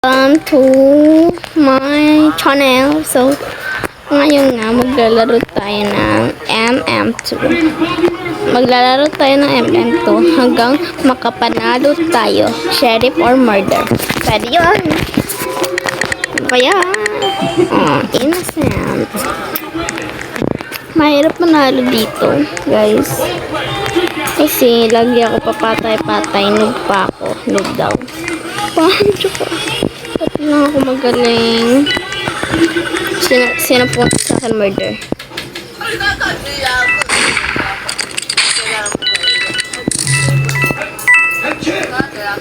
Welcome to my channel. So, ngayon nga, maglalaro tayo ng MM2. Maglalaro tayo ng MM2 hanggang makapanalo tayo. Sheriff or murder. Pwede yun. Kaya, innocent. Mahirap manalo dito, guys. Kasi, lagi ako papatay-patay. Noob pa ako. Noob daw. Paano ko? Ba't lang ako magaling? Sino po sa akin murder?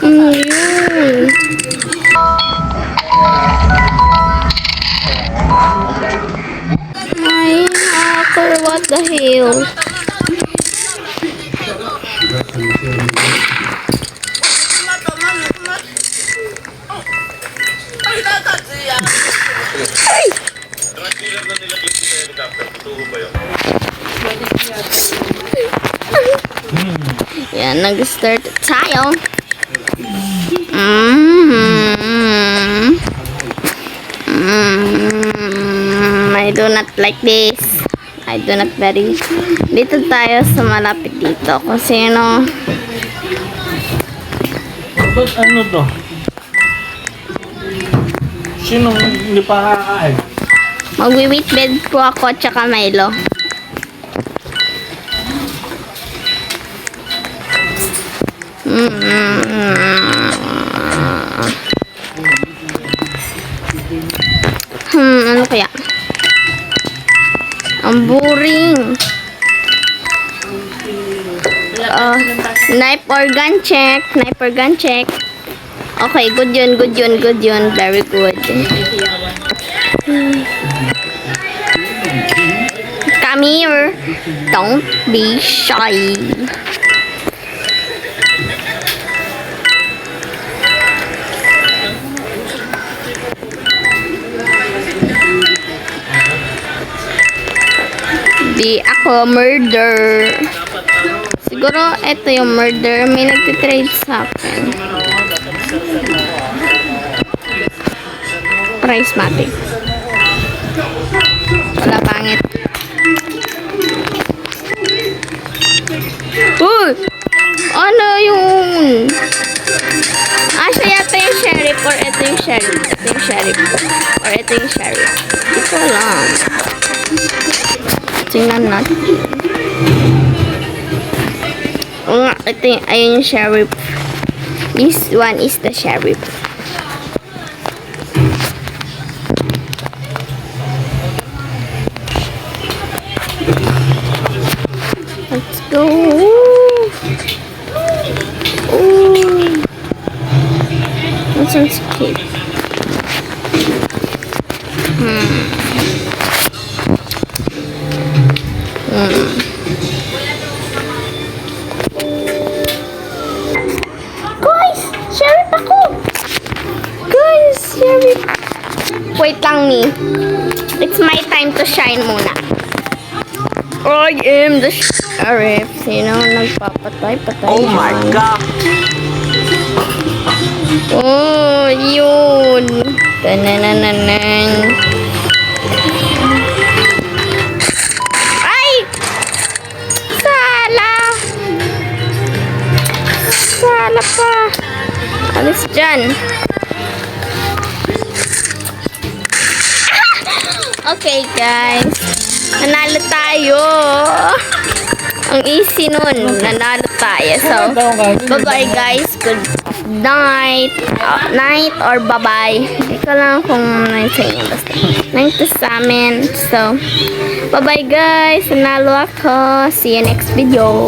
Yun. Ay, hacker, what the hell? Yan, nag-start tayo. I do not like this. I do not very. Dito tayo sa malapit dito. Kung sino. Ba't ano to? Sino hindi pa kakain? Magwi-wheat bed po ako tsaka Milo. Ano kaya? Ang boring. Knife or gun check. Knife or gun check. Okay, good yun, good yun, good yun. Very good. Come here. Don't be shy. Di ako murder. Siguro ito yung murder. May nagtitrade sa akin. Price matic. Wala pangit. Uy! Ano yun? Siya yata yung sheriff or ito yung sheriff. Ito yung sheriff. Or ito yung sheriff. Hindi ko alam. Tingnan natin. Oo nga, ito yung, ayun yung sheriff. This one is the sheriff. Let's go. Ooh. Let's escape. Guys, sheriff ako. Guys, sheriff. Wait lang ni. It's my time to shine muna. I am the sheriff. Sino nagpapatay-patay? Oh my God! Oh, yun. Tanananan. Ay! Sala! Sala pa. Alis dyan. Okay, guys. Nanalo tayo. Ang easy nun. Nanalo tayo. So, bye-bye guys. Good night. Night or bye-bye. Hindi ko lang kung ano sa inyo. Basta. Night to sa amin. So, bye-bye guys. Nanalo ako. See you next video.